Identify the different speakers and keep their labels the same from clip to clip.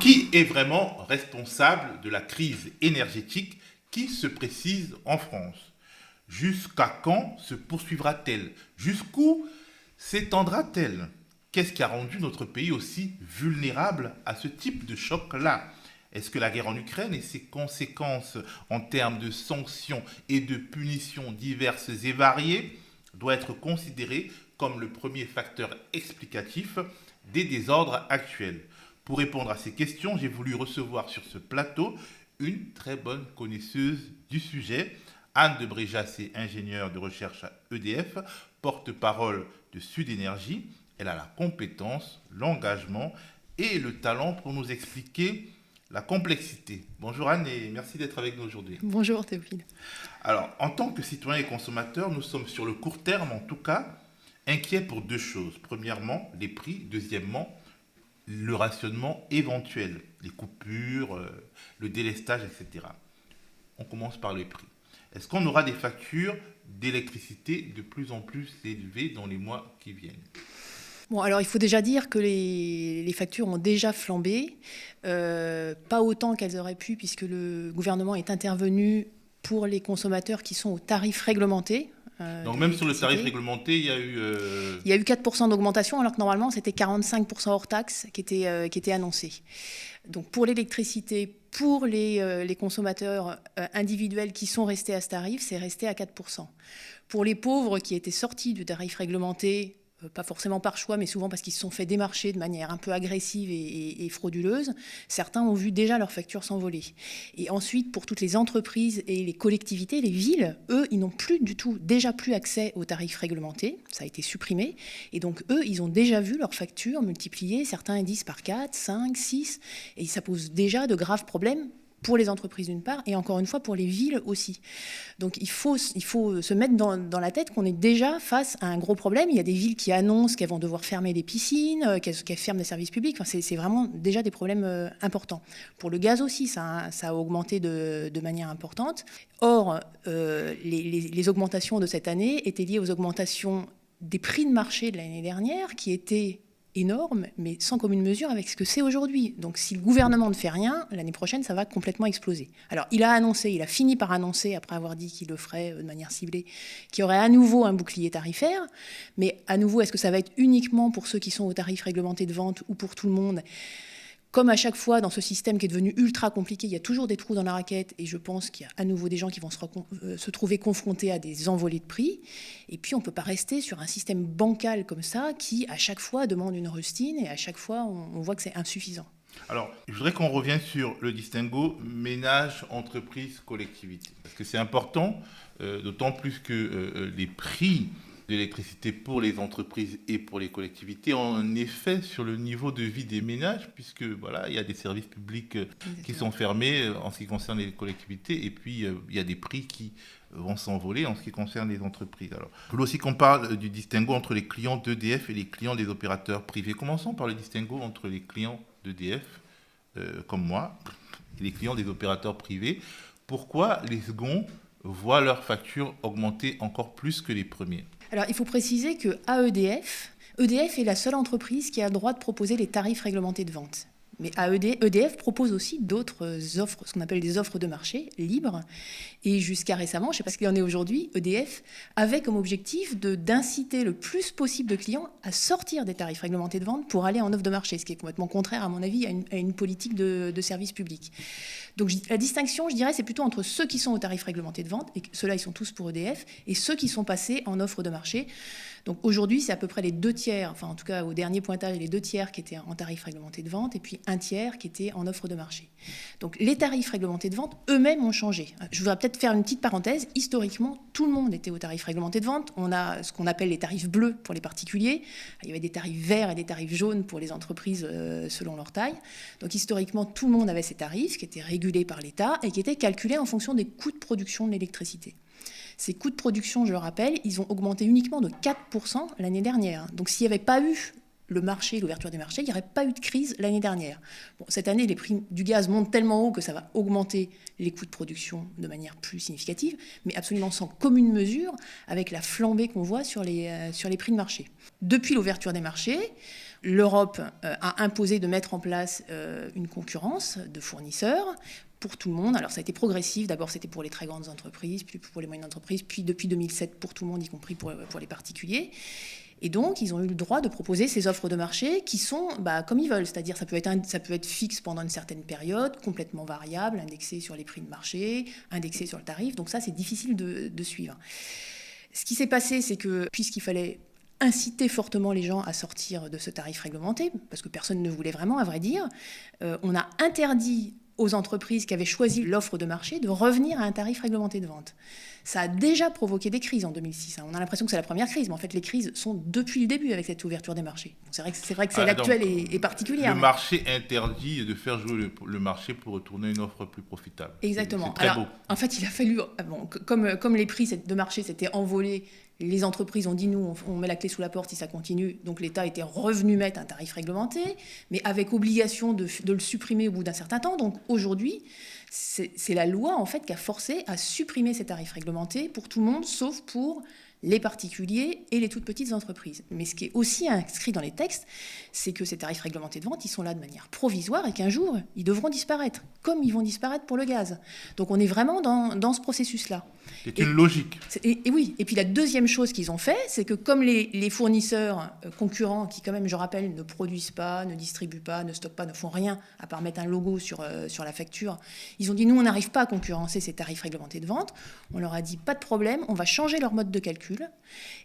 Speaker 1: Qui est vraiment responsable de la crise énergétique qui se précise en France? Jusqu'à quand se poursuivra-t-elle? Jusqu'où s'étendra-t-elle? Qu'est-ce qui a rendu notre pays aussi vulnérable à ce type de choc-là? Est-ce que la guerre en Ukraine et ses conséquences en termes de sanctions et de punitions diverses et variées doit être considérée comme le premier facteur explicatif des désordres actuels? Pour répondre à ces questions, j'ai voulu recevoir sur ce plateau une très bonne connaisseuse du sujet. Anne de Bréjas est ingénieure de recherche à EDF, porte-parole de Sud Énergie. Elle a la compétence, l'engagement et le talent pour nous expliquer la complexité. Bonjour Anne et merci d'être avec nous aujourd'hui.
Speaker 2: Bonjour Théophile.
Speaker 1: Alors, en tant que citoyens et consommateurs, nous sommes sur le court terme en tout cas inquiets pour deux choses. Premièrement, les prix. Deuxièmement, le rationnement éventuel, les coupures, le délestage, etc. On commence par les prix. Est-ce qu'on aura des factures d'électricité de plus en plus élevées dans les mois qui viennent?
Speaker 2: Bon, alors il faut déjà dire que les factures ont déjà flambé, pas autant qu'elles auraient pu, puisque le gouvernement est intervenu pour les consommateurs qui sont au tarif réglementé.
Speaker 1: Donc même sur le tarif réglementé, il y a eu...
Speaker 2: Il y a eu 4% d'augmentation, alors que normalement c'était 45% hors taxe qui était annoncé. Donc pour l'électricité, pour les consommateurs individuels qui sont restés à ce tarif, c'est resté à 4%. Pour les pauvres qui étaient sortis du tarif réglementé, pas forcément par choix, mais souvent parce qu'ils se sont fait démarcher de manière un peu agressive et frauduleuse, certains ont vu déjà leurs factures s'envoler. Et ensuite, pour toutes les entreprises et les collectivités, les villes, eux, ils n'ont déjà plus accès aux tarifs réglementés, ça a été supprimé, et donc eux, ils ont déjà vu leurs factures multipliées, certains disent par 4, 5, 6, et ça pose déjà de graves problèmes pour les entreprises d'une part, et encore une fois pour les villes aussi. Donc il faut se mettre dans la tête qu'on est déjà face à un gros problème. Il y a des villes qui annoncent qu'elles vont devoir fermer des piscines, qu'elles ferment des services publics. Enfin, c'est vraiment déjà des problèmes importants. Pour le gaz aussi, ça a augmenté de manière importante. Or, les augmentations de cette année étaient liées aux augmentations des prix de marché de l'année dernière, qui étaient énorme, mais sans commune mesure avec ce que c'est aujourd'hui. Donc si le gouvernement ne fait rien, l'année prochaine, ça va complètement exploser. Alors il a fini par annoncer, après avoir dit qu'il le ferait de manière ciblée, qu'il y aurait à nouveau un bouclier tarifaire, mais à nouveau, est-ce que ça va être uniquement pour ceux qui sont au tarif réglementé de vente ou pour tout le monde ? Comme à chaque fois, dans ce système qui est devenu ultra compliqué, il y a toujours des trous dans la raquette, et je pense qu'il y a à nouveau des gens qui vont se trouver confrontés à des envolées de prix. Et puis, on ne peut pas rester sur un système bancal comme ça, qui, à chaque fois, demande une rustine, et à chaque fois, on voit que c'est insuffisant.
Speaker 1: Alors, je voudrais qu'on revienne sur le distinguo ménage, entreprise, collectivité. Parce que c'est important, d'autant plus que les prix de l'électricité pour les entreprises et pour les collectivités ont un effet sur le niveau de vie des ménages, puisque voilà, il y a des services publics qui sont fermés en ce qui concerne les collectivités, et puis il y a des prix qui vont s'envoler en ce qui concerne les entreprises. Alors, je voulais aussi qu'on parle du distinguo entre les clients d'EDF et les clients des opérateurs privés. Commençons par le distinguo entre les clients d'EDF, comme moi, et les clients des opérateurs privés. Pourquoi les seconds voient leurs factures augmenter encore plus que les premiers?
Speaker 2: Alors, il faut préciser qu'à EDF est la seule entreprise qui a le droit de proposer les tarifs réglementés de vente. Mais EDF propose aussi d'autres offres, ce qu'on appelle des offres de marché libres. Et jusqu'à récemment, je ne sais pas ce qu'il en est aujourd'hui, EDF avait comme objectif d'inciter le plus possible de clients à sortir des tarifs réglementés de vente pour aller en offre de marché, ce qui est complètement contraire, à mon avis, à une politique de service public. Donc la distinction, je dirais, c'est plutôt entre ceux qui sont aux tarifs réglementés de vente, et ceux-là, ils sont tous pour EDF, et ceux qui sont passés en offre de marché. Donc aujourd'hui, c'est à peu près les 2/3, enfin en tout cas au dernier pointage, les 2/3 qui étaient en tarifs réglementés de vente, et puis 1/3 qui étaient en offre de marché. Donc les tarifs réglementés de vente, eux-mêmes ont changé. Je voudrais peut-être faire une petite parenthèse. Historiquement, tout le monde était aux tarifs réglementés de vente. On a ce qu'on appelle les tarifs bleus pour les particuliers. Il y avait des tarifs verts et des tarifs jaunes pour les entreprises selon leur taille. Donc historiquement, tout le monde avait ces tarifs qui étaient régulés par l'État et qui étaient calculés en fonction des coûts de production de l'électricité. Ces coûts de production, je le rappelle, ils ont augmenté uniquement de 4% l'année dernière. Donc s'il n'y avait pas eu le marché, l'ouverture des marchés, il n'y aurait pas eu de crise l'année dernière. Bon, cette année, les prix du gaz montent tellement haut que ça va augmenter les coûts de production de manière plus significative, mais absolument sans commune mesure avec la flambée qu'on voit sur les prix de marché. Depuis l'ouverture des marchés, l'Europe a imposé de mettre en place une concurrence de fournisseurs pour tout le monde. Alors ça a été progressif, d'abord c'était pour les très grandes entreprises, puis pour les moyennes entreprises, puis depuis 2007 pour tout le monde, y compris pour les particuliers. Et donc, ils ont eu le droit de proposer ces offres de marché qui sont comme ils veulent. C'est-à-dire ça peut être fixe pendant une certaine période, complètement variable, indexé sur les prix de marché, indexé sur le tarif. Donc ça, c'est difficile de suivre. Ce qui s'est passé, c'est que puisqu'il fallait inciter fortement les gens à sortir de ce tarif réglementé, parce que personne ne voulait vraiment, à vrai dire, on a interdit aux entreprises qui avaient choisi l'offre de marché de revenir à un tarif réglementé de vente. Ça a déjà provoqué des crises en 2006. On a l'impression que c'est la première crise, mais en fait, les crises sont depuis le début avec cette ouverture des marchés. C'est vrai que celle actuelle est particulière.
Speaker 1: Le marché interdit de faire jouer le marché pour retourner une offre plus profitable.
Speaker 2: Exactement.
Speaker 1: C'est très beau.
Speaker 2: En fait, il a fallu, comme les prix de marché s'étaient envolés, les entreprises ont dit, nous, on met la clé sous la porte si ça continue. Donc l'État était revenu mettre un tarif réglementé, mais avec obligation de le supprimer au bout d'un certain temps. Donc aujourd'hui, c'est la loi en fait qui a forcé à supprimer ces tarifs réglementés pour tout le monde, sauf pour les particuliers et les toutes petites entreprises. Mais ce qui est aussi inscrit dans les textes, c'est que ces tarifs réglementés de vente, ils sont là de manière provisoire et qu'un jour, ils devront disparaître, comme ils vont disparaître pour le gaz. Donc on est vraiment dans ce processus-là.
Speaker 1: C'est une logique.
Speaker 2: Et oui. Et puis la deuxième chose qu'ils ont fait, c'est que comme les fournisseurs concurrents, qui quand même, je rappelle, ne produisent pas, ne distribuent pas, ne stockent pas, ne font rien, à part mettre un logo sur la facture, ils ont dit, nous, on n'arrive pas à concurrencer ces tarifs réglementés de vente. On leur a dit, pas de problème, on va changer leur mode de calcul.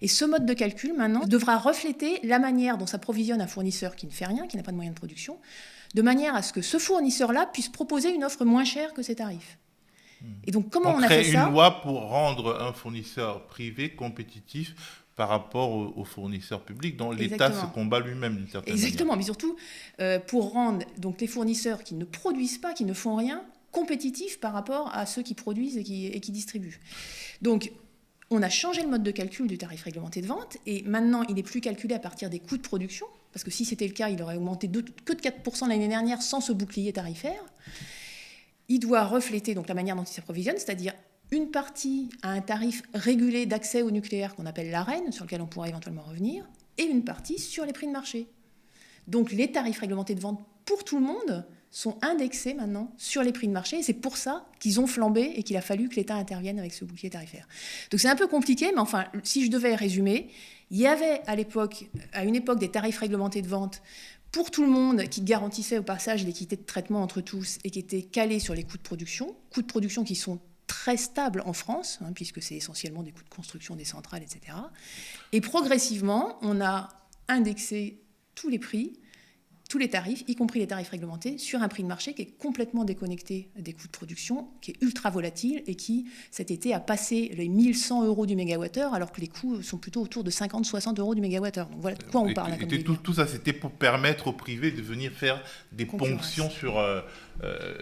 Speaker 2: Et ce mode de calcul, maintenant, devra refléter la manière dont s'approvisionne un fournisseur qui ne fait rien, qui n'a pas de moyens de production, de manière à ce que ce fournisseur-là puisse proposer une offre moins chère que ses tarifs. Et donc, comment on a fait ça ?
Speaker 1: On crée une loi pour rendre un fournisseur privé compétitif par rapport aux fournisseurs publics, dont l'État se combat lui-même d'une certaine manière.
Speaker 2: Exactement, mais surtout pour rendre donc, les fournisseurs qui ne produisent pas, qui ne font rien, compétitifs par rapport à ceux qui produisent et qui distribuent. Donc, on a changé le mode de calcul du tarif réglementé de vente et maintenant, il n'est plus calculé à partir des coûts de production, parce que si c'était le cas, il aurait augmenté que de 4% l'année dernière sans ce bouclier tarifaire. Il doit refléter donc la manière dont il s'approvisionne, c'est-à-dire une partie à un tarif régulé d'accès au nucléaire qu'on appelle l'Arenh, sur lequel on pourra éventuellement revenir, et une partie sur les prix de marché. Donc les tarifs réglementés de vente pour tout le monde sont indexés maintenant sur les prix de marché. Et c'est pour ça qu'ils ont flambé et qu'il a fallu que l'État intervienne avec ce bouclier tarifaire. Donc c'est un peu compliqué, mais enfin, si je devais résumer, il y avait à une époque des tarifs réglementés de vente pour tout le monde qui garantissaient au passage l'équité de traitement entre tous et qui étaient calés sur les coûts de production qui sont très stables en France, puisque c'est essentiellement des coûts de construction des centrales, etc. Et progressivement, on a indexé tous les prix, tous les tarifs, y compris les tarifs réglementés, sur un prix de marché qui est complètement déconnecté des coûts de production, qui est ultra volatile et qui, cet été, a passé les 1100 € du mégawattheure, alors que les coûts sont plutôt autour de 50-60 € du mégawattheure. Donc voilà de quoi on parle.
Speaker 1: Tout ça, c'était pour permettre au privé de venir faire des ponctions sur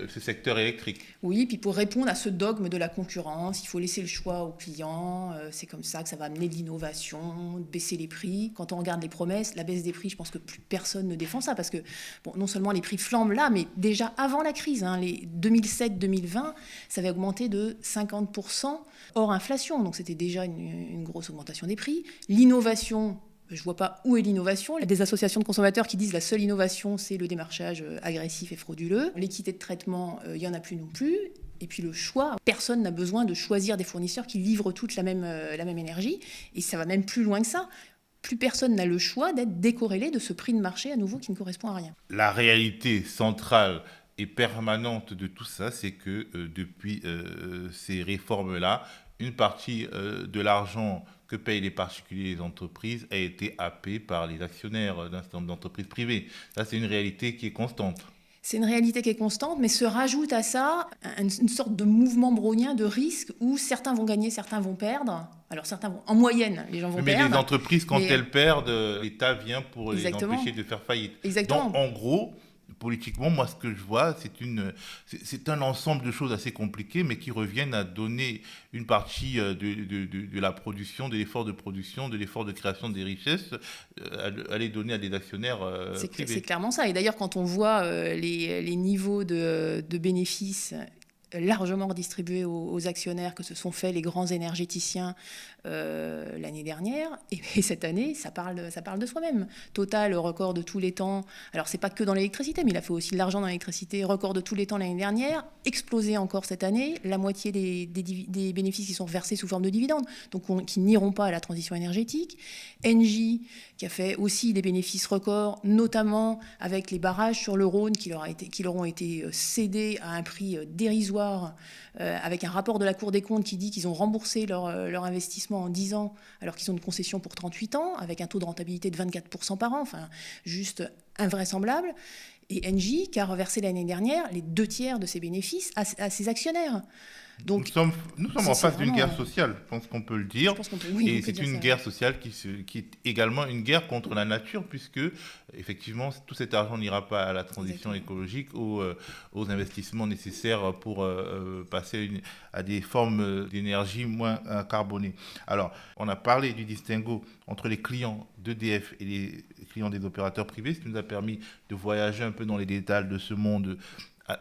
Speaker 1: ce secteur électrique.
Speaker 2: Oui, puis pour répondre à ce dogme de la concurrence, il faut laisser le choix aux clients, c'est comme ça que ça va amener de l'innovation, baisser les prix. Quand on regarde les promesses, la baisse des prix, je pense que plus personne ne défend ça, parce que non seulement les prix flambent là, mais déjà avant la crise, les 2007-2020, ça avait augmenté de 50% hors inflation, donc c'était déjà une grosse augmentation des prix. L'innovation, je ne vois pas où est l'innovation. Il y a des associations de consommateurs qui disent que la seule innovation, c'est le démarchage agressif et frauduleux. L'équité de traitement, il n'y en a plus non plus. Et puis le choix, personne n'a besoin de choisir des fournisseurs qui livrent toutes la même énergie. Et ça va même plus loin que ça. Plus personne n'a le choix d'être décorrélé de ce prix de marché à nouveau qui ne correspond à rien.
Speaker 1: La réalité centrale et permanente de tout ça, c'est que depuis ces réformes-là, une partie de l'argent que payent les particuliers et les entreprises a été happée par les actionnaires d'un certain nombre d'entreprises privées. Ça, c'est une réalité qui est constante.
Speaker 2: C'est une réalité qui est constante, mais se rajoute à ça une sorte de mouvement brownien de risque où certains vont gagner, certains vont perdre. Alors certains vont, en moyenne, les gens vont perdre.
Speaker 1: Mais les entreprises, quand elles perdent, l'État vient pour les empêcher de faire faillite.
Speaker 2: Exactement.
Speaker 1: Donc, en gros, politiquement, moi, ce que je vois, c'est un ensemble de choses assez compliquées, mais qui reviennent à donner une partie de la production, de l'effort de production, de l'effort de création des richesses, à les donner à des actionnaires privés.
Speaker 2: C'est clairement ça. Et d'ailleurs, quand on voit les niveaux de bénéfices largement redistribué aux actionnaires que se sont fait les grands énergéticiens l'année dernière. Et cette année, ça parle de soi-même. Total, record de tous les temps. Alors, c'est pas que dans l'électricité, mais il a fait aussi de l'argent dans l'électricité. Record de tous les temps l'année dernière. Explosé encore cette année. La moitié des bénéfices qui sont versés sous forme de dividendes, donc qui n'iront pas à la transition énergétique. Engie, qui a fait aussi des bénéfices records, notamment avec les barrages sur le Rhône qui leur ont été cédés à un prix dérisoire, avec un rapport de la Cour des comptes qui dit qu'ils ont remboursé leur investissement en 10 ans, alors qu'ils ont une concession pour 38 ans, avec un taux de rentabilité de 24% par an, enfin, juste invraisemblable. Et Engie, qui a reversé l'année dernière les 2/3 de ses bénéfices à ses actionnaires. Donc,
Speaker 1: nous sommes en face d'une guerre sociale, je pense qu'on peut le dire.
Speaker 2: Oui,
Speaker 1: et c'est une guerre sociale qui est également une guerre contre la nature, puisque effectivement tout cet argent n'ira pas à la transition écologique ou aux investissements nécessaires pour passer à des formes d'énergie moins carbonées. Alors, on a parlé du distinguo entre les clients d'EDF et les clients des opérateurs privés, ce qui nous a permis de voyager un peu dans les détails de ce monde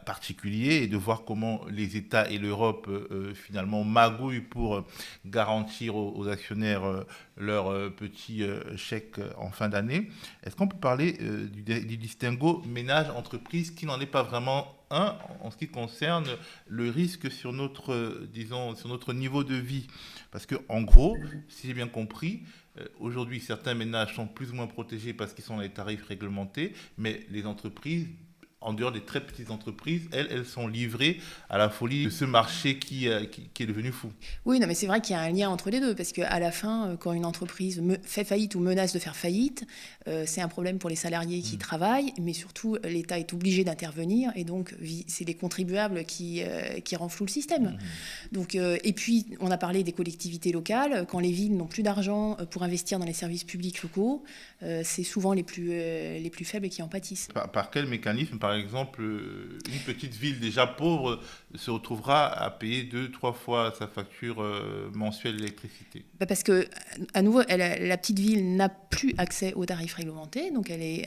Speaker 1: particulier et de voir comment les États et l'Europe finalement magouillent pour garantir aux actionnaires leur petit chèque en fin d'année. Est-ce qu'on peut parler du distinguo ménage-entreprise qui n'en est pas vraiment un en ce qui concerne le risque sur notre, sur notre niveau de vie? Parce que en gros, si j'ai bien compris, aujourd'hui certains ménages sont plus ou moins protégés parce qu'ils sont dans les tarifs réglementés, mais les entreprises, en dehors des très petites entreprises, elles sont livrées à la folie de ce marché qui est devenu fou.
Speaker 2: Oui, non, mais c'est vrai qu'il y a un lien entre les deux, parce qu'à la fin, quand une entreprise fait faillite ou menace de faire faillite, c'est un problème pour les salariés qui travaillent, mais surtout, l'État est obligé d'intervenir, et donc c'est les contribuables qui renflouent le système. Donc, et puis, on a parlé des collectivités locales. Quand les villes n'ont plus d'argent pour investir dans les services publics locaux, c'est souvent les plus faibles qui en pâtissent.
Speaker 1: Par quel mécanisme, par exemple, une petite ville déjà pauvre se retrouvera à payer 2-3 fois sa facture mensuelle d'électricité?
Speaker 2: Parce que, à nouveau, la petite ville n'a plus accès aux tarifs réglementés, donc elle est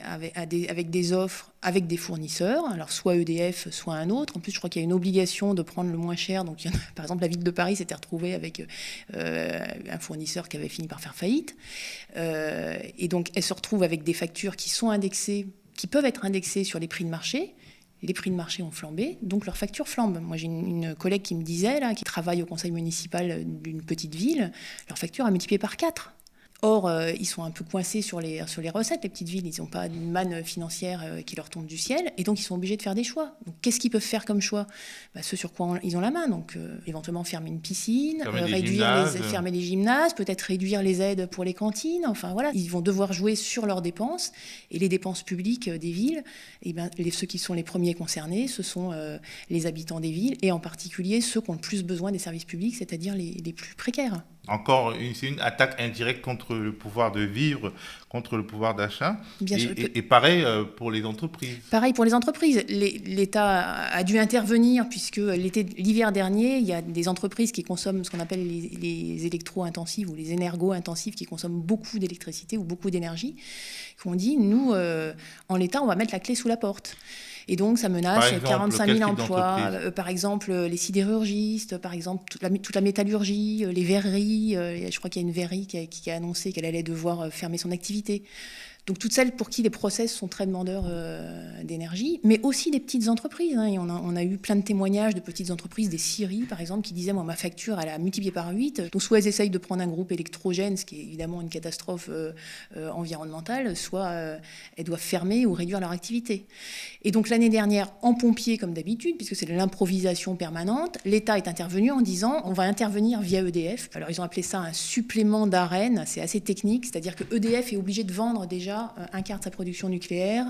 Speaker 2: avec des offres, avec des fournisseurs, alors soit EDF, soit un autre. En plus, je crois qu'il y a une obligation de prendre le moins cher. Donc, par exemple, la ville de Paris s'était retrouvée avec un fournisseur qui avait fini par faire faillite. Et donc, elle se retrouve avec des factures qui sont indexées, qui peuvent être indexées sur les prix de marché. Les prix de marché ont flambé, donc leurs factures flambent. Moi, j'ai une collègue qui me disait, là, qui travaille au conseil municipal d'une petite ville, leur facture a multiplié par 4. Or, ils sont un peu coincés sur les recettes, les petites villes. Ils n'ont pas une manne financière qui leur tombe du ciel. Et donc, ils sont obligés de faire des choix. Donc, qu'est-ce qu'ils peuvent faire comme choix? Ce sur quoi ils ont la main. Donc, éventuellement, fermer une piscine, fermer les gymnases, peut-être réduire les aides pour les cantines. Enfin, voilà. Ils vont devoir jouer sur leurs dépenses. Et les dépenses publiques des villes, ceux qui sont les premiers concernés, ce sont les habitants des villes, et en particulier ceux qui ont le plus besoin des services publics, c'est-à-dire les plus précaires.
Speaker 1: Encore, c'est une attaque indirecte contre le pouvoir de vivre, contre le pouvoir d'achat. Et pareil pour les entreprises.
Speaker 2: Pareil pour les entreprises. L'État a dû intervenir puisque l'hiver dernier, il y a des entreprises qui consomment ce qu'on appelle les électro-intensives ou les énergo-intensives, qui consomment beaucoup d'électricité ou beaucoup d'énergie, qui ont dit, nous, en l'État, on va mettre la clé sous la porte. Et donc, ça menace 45 000 emplois. Par exemple, les sidérurgistes, par exemple, toute la métallurgie, les verreries. Je crois qu'il y a une verrerie qui a annoncé qu'elle allait devoir fermer son activité. Donc, toutes celles pour qui les process sont très demandeurs d'énergie, mais aussi des petites entreprises. Et on a eu plein de témoignages de petites entreprises, des scieries, par exemple, qui disaient, moi, ma facture, elle a multiplié par 8. Donc, soit elles essayent de prendre un groupe électrogène, ce qui est évidemment une catastrophe environnementale, soit elles doivent fermer ou réduire leur activité. Et donc, l'année dernière, en pompier, comme d'habitude, puisque c'est de l'improvisation permanente, l'État est intervenu en disant, on va intervenir via EDF. Alors, ils ont appelé ça un supplément d'Arenh. C'est assez technique, c'est-à-dire que EDF est obligé de vendre déjà un quart de sa production nucléaire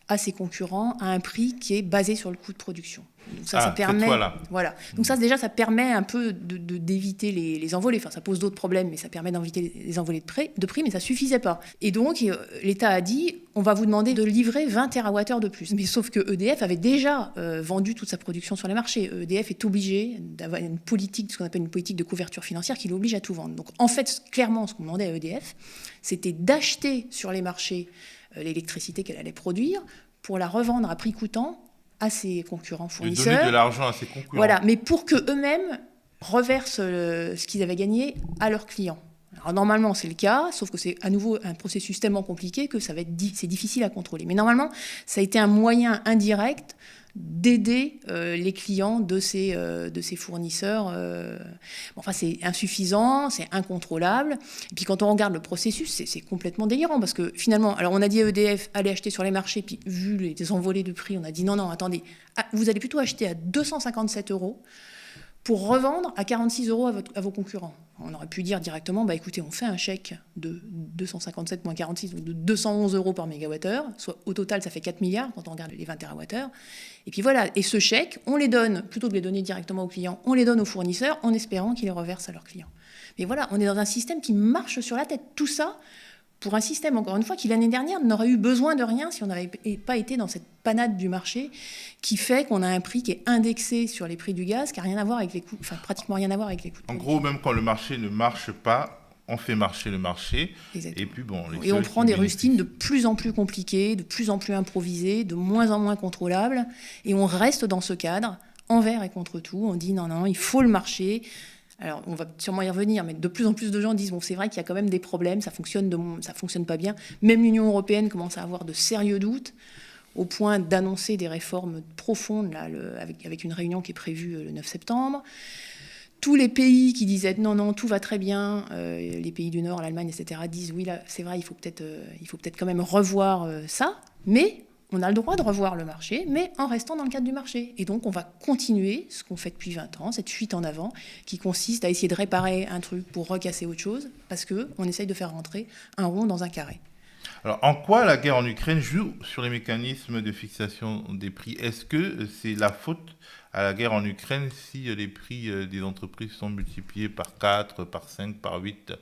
Speaker 2: à ses concurrents à un prix qui est basé sur le coût de production. Donc ça permet, voilà. Donc ça déjà, ça permet un peu d'éviter les envolées. Enfin, ça pose d'autres problèmes, mais ça permet d'éviter les envolées de prix, mais ça suffisait pas. Et donc l'État a dit, on va vous demander de livrer 20 TWh de plus. Mais sauf que EDF avait déjà vendu toute sa production sur les marchés. EDF est obligé d'avoir une politique, ce qu'on appelle une politique de couverture financière, qui l'oblige à tout vendre. Donc en fait, clairement, ce qu'on demandait à EDF, c'était d'acheter sur les marchés l'électricité qu'elle allait produire pour la revendre à prix coûtant à ses concurrents
Speaker 1: De
Speaker 2: fournisseurs.
Speaker 1: donner de l'argent à ses concurrents.
Speaker 2: Voilà, mais pour qu'eux-mêmes reversent ce qu'ils avaient gagné à leurs clients. Alors normalement, c'est le cas, sauf que c'est à nouveau un processus tellement compliqué que c'est difficile à contrôler. Mais normalement, ça a été un moyen indirect d'aider les clients de ces fournisseurs. Enfin, c'est insuffisant, c'est incontrôlable. Et puis quand on regarde le processus, c'est complètement délirant parce que finalement, alors on a dit à EDF, allez acheter sur les marchés, puis vu les envolées de prix, on a dit non, attendez, vous allez plutôt acheter à 257 € pour revendre à 46 € à vos concurrents. On aurait pu dire directement, écoutez, on fait un chèque de 257 moins 46, donc de 211 € par mégawattheure, soit au total, ça fait 4 milliards quand on regarde les 20 TWh. Et puis voilà, et ce chèque, on les donne, plutôt que de les donner directement aux clients, on les donne aux fournisseurs en espérant qu'ils les reversent à leurs clients. Mais voilà, on est dans un système qui marche sur la tête. Tout ça pour un système, encore une fois, qui l'année dernière n'aurait eu besoin de rien si on n'avait pas été dans cette panade du marché qui fait qu'on a un prix qui est indexé sur les prix du gaz, qui n'a rien à voir avec les coûts, enfin pratiquement rien à voir avec les coûts.
Speaker 1: En gros, même quand le marché ne marche pas, on fait marcher le marché.
Speaker 2: Exactement.
Speaker 1: Et puis bon,
Speaker 2: et on prend des rustines de plus en plus compliquées, de plus en plus improvisées, de moins en moins contrôlables, et on reste dans ce cadre, envers et contre tout. On dit non, il faut le marché. Alors, on va sûrement y revenir, mais de plus en plus de gens disent, c'est vrai qu'il y a quand même des problèmes, ça fonctionne pas bien. Même l'Union européenne commence à avoir de sérieux doutes, au point d'annoncer des réformes profondes, là, avec une réunion qui est prévue le 9 septembre. Tous les pays qui disaient non, tout va très bien, les pays du Nord, l'Allemagne, etc., disent oui, là, c'est vrai, il faut peut-être quand même revoir ça, mais on a le droit de revoir le marché, mais en restant dans le cadre du marché. Et donc, on va continuer ce qu'on fait depuis 20 ans, cette fuite en avant, qui consiste à essayer de réparer un truc pour recasser autre chose, parce qu'on essaye de faire rentrer un rond dans un carré.
Speaker 1: Alors, en quoi la guerre en Ukraine joue sur les mécanismes de fixation des prix ? Est-ce que c'est la faute à la guerre en Ukraine si les prix des entreprises sont multipliés par 4, par 5, par 8 ?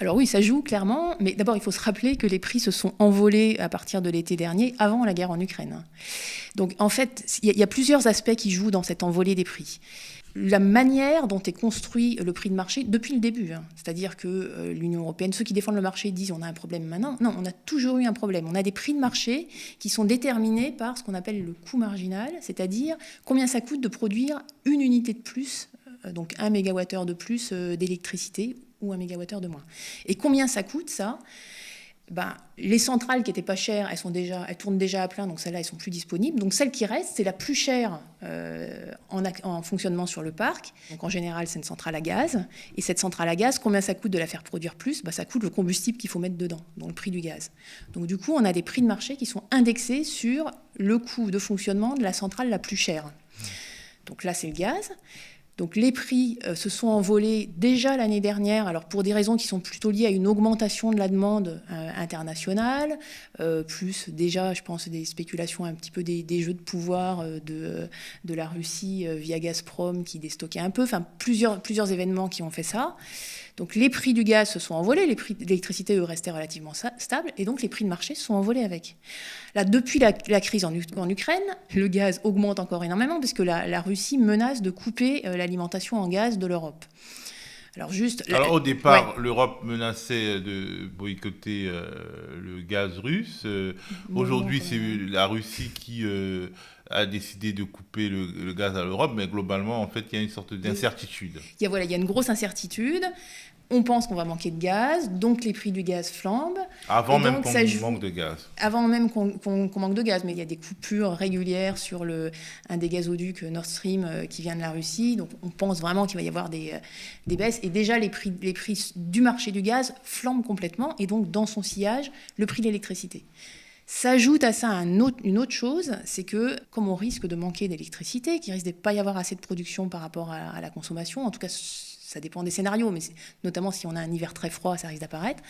Speaker 2: Alors oui, ça joue clairement, mais d'abord il faut se rappeler que les prix se sont envolés à partir de l'été dernier, avant la guerre en Ukraine. Donc en fait, il y a plusieurs aspects qui jouent dans cette envolée des prix. La manière dont est construit le prix de marché depuis le début, c'est-à-dire que l'Union européenne, ceux qui défendent le marché disent on a un problème maintenant. Non, on a toujours eu un problème. On a des prix de marché qui sont déterminés par ce qu'on appelle le coût marginal, c'est-à-dire combien ça coûte de produire une unité de plus, donc 1 mégawattheure de plus d'électricité, ou 1 mégawattheure de moins. Et combien ça coûte, ça ? Les centrales qui n'étaient pas chères, elles tournent déjà à plein, donc celles-là, elles ne sont plus disponibles. Donc celle qui reste, c'est la plus chère en fonctionnement sur le parc. Donc en général, c'est une centrale à gaz. Et cette centrale à gaz, combien ça coûte de la faire produire plus ? Ça coûte le combustible qu'il faut mettre dedans, donc le prix du gaz. Donc du coup, on a des prix de marché qui sont indexés sur le coût de fonctionnement de la centrale la plus chère. Donc là, c'est le gaz. Donc les prix se sont envolés déjà l'année dernière, alors pour des raisons qui sont plutôt liées à une augmentation de la demande internationale, plus déjà, je pense, des spéculations, un petit peu des jeux de pouvoir de la Russie via Gazprom qui déstockait un peu, enfin plusieurs événements qui ont fait ça. Donc les prix du gaz se sont envolés, les prix de l'électricité, eux, restaient relativement stables, et donc les prix de marché se sont envolés avec. Là, depuis la crise en Ukraine, le gaz augmente encore énormément, parce que la Russie menace de couper l'alimentation en gaz de l'Europe. Alors
Speaker 1: au départ, ouais. L'Europe menaçait de boycotter le gaz russe. Aujourd'hui, c'est la Russie qui a décidé de couper le gaz à l'Europe, mais globalement, en fait, il y a une sorte d'incertitude.
Speaker 2: Il y a une grosse incertitude. On pense qu'on va manquer de gaz, donc les prix du gaz flambent.
Speaker 1: Avant même qu'on manque de gaz.
Speaker 2: Avant même qu'on manque de gaz, mais il y a des coupures régulières sur un des gazoducs Nord Stream qui vient de la Russie. Donc on pense vraiment qu'il va y avoir des baisses. Et déjà, les prix du marché du gaz flambent complètement. Et donc, dans son sillage, le prix de l'électricité. S'ajoute à ça une autre chose, c'est que comme on risque de manquer d'électricité, qu'il risque de ne pas y avoir assez de production par rapport à la consommation, en tout cas ça dépend des scénarios, mais notamment si on a un hiver très froid, ça risque d'apparaître.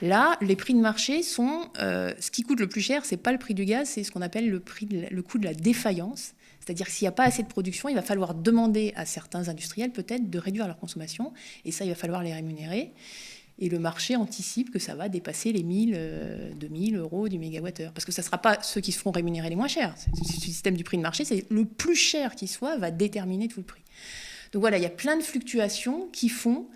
Speaker 2: Là, les prix de marché sont... ce qui coûte le plus cher, ce n'est pas le prix du gaz, c'est ce qu'on appelle le coût de la défaillance. C'est-à-dire que s'il n'y a pas assez de production, il va falloir demander à certains industriels peut-être de réduire leur consommation, et ça, il va falloir les rémunérer. Et le marché anticipe que ça va dépasser les 2000 € du mégawattheure. Parce que ça ne sera pas ceux qui se feront rémunérer les moins chers. Le système du prix de marché, c'est le plus cher qui soit, va déterminer tout le prix. Donc voilà, il y a plein de fluctuations qui font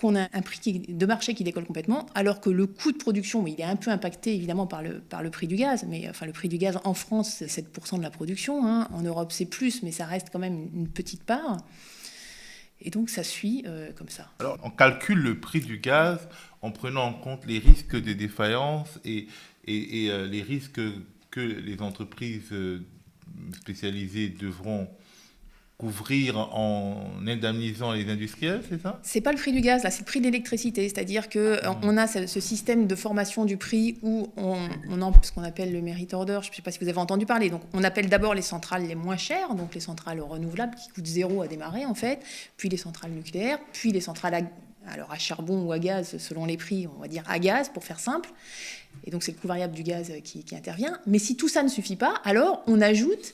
Speaker 2: qu'on a un prix de marché qui décolle complètement, alors que le coût de production, il est un peu impacté évidemment par le prix du gaz, mais enfin le prix du gaz en France, c'est 7% de la production, hein. En Europe c'est plus, mais ça reste quand même une petite part. Et donc ça suit comme ça.
Speaker 1: Alors on calcule le prix du gaz en prenant en compte les risques de défaillance et les risques que les entreprises spécialisées devront couvrir en indemnisant les industriels, c'est ça ?
Speaker 2: C'est pas le prix du gaz, là, c'est le prix de l'électricité. C'est-à-dire qu'on a ce système de formation du prix où on a ce qu'on appelle le merit order. Je ne sais pas si vous avez entendu parler. Donc, on appelle d'abord les centrales les moins chères, donc les centrales renouvelables qui coûtent 0 à démarrer, en fait, puis les centrales nucléaires, puis les centrales à charbon ou à gaz, selon les prix, on va dire à gaz, pour faire simple. Et donc, c'est le coût variable du gaz qui intervient. Mais si tout ça ne suffit pas, alors on ajoute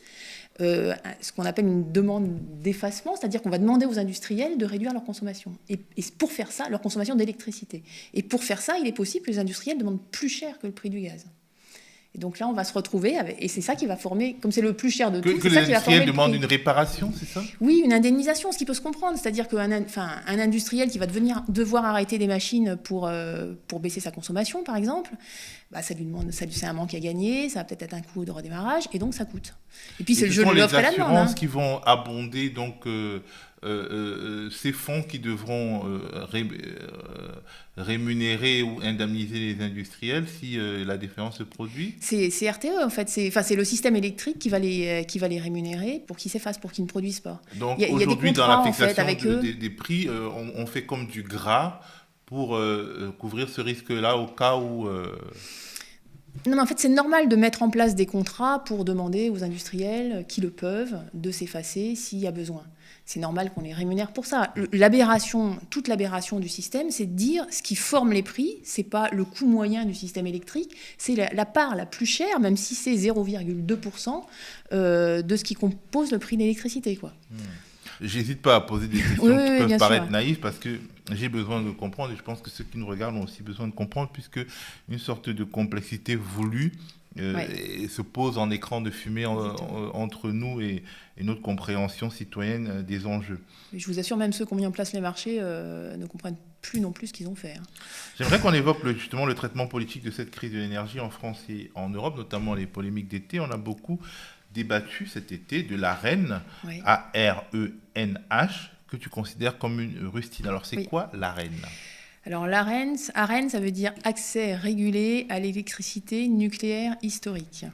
Speaker 2: ce qu'on appelle une demande d'effacement, c'est-à-dire qu'on va demander aux industriels de réduire leur consommation. Et pour faire ça, leur consommation d'électricité. Et pour faire ça, il est possible que les industriels demandent plus cher que le prix du gaz. Et donc là, on va se retrouver avec... Et c'est ça qui va former, comme c'est le plus cher de tout,
Speaker 1: c'est ça qui va former le prix. Que les industriels demandent une réparation, c'est ça ?
Speaker 2: Oui, une indemnisation, ce qui peut se comprendre. C'est-à-dire qu'un industriel qui va devoir arrêter des machines pour baisser sa consommation, par exemple, bah, ça lui demande, c'est un manque à gagner, ça va peut-être être un coût de redémarrage, et donc ça coûte. Et puis c'est le jeu de l'offre et la demande.
Speaker 1: Ce sont les assurances qui vont abonder donc ces fonds qui devront rémunérer ou indemniser les industriels si la défaillance se produit.
Speaker 2: C'est RTE en fait, c'est le système électrique qui va les rémunérer pour qu'ils s'effacent, pour qu'ils ne produisent pas.
Speaker 1: Donc aujourd'hui, dans la fixation des prix, on fait comme du gras pour couvrir ce risque-là au cas où...
Speaker 2: Non, mais en fait, c'est normal de mettre en place des contrats pour demander aux industriels qui le peuvent de s'effacer s'il y a besoin. C'est normal qu'on les rémunère pour ça. Toute l'aberration du système, c'est de dire ce qui forme les prix, c'est pas le coût moyen du système électrique, c'est la part la plus chère, même si c'est 0,2% de ce qui compose le prix de l'électricité, quoi.
Speaker 1: J'hésite pas à poser des questions qui peuvent paraître naïves parce que j'ai besoin de comprendre et je pense que ceux qui nous regardent ont aussi besoin de comprendre puisque une sorte de complexité voulue se pose en écran de fumée entre nous et notre compréhension citoyenne des enjeux.
Speaker 2: Et je vous assure, même ceux qui ont mis en place les marchés ne comprennent plus non plus ce qu'ils ont fait.
Speaker 1: J'aimerais qu'on évoque justement le traitement politique de cette crise de l'énergie en France et en Europe, notamment les polémiques d'été. On a beaucoup débattu cet été de l'ARENH, ARENH, que tu considères comme une rustine. Alors, c'est quoi l'ARENH ?
Speaker 2: Alors, l'ARENH, ça veut dire accès régulé à l'électricité nucléaire historique.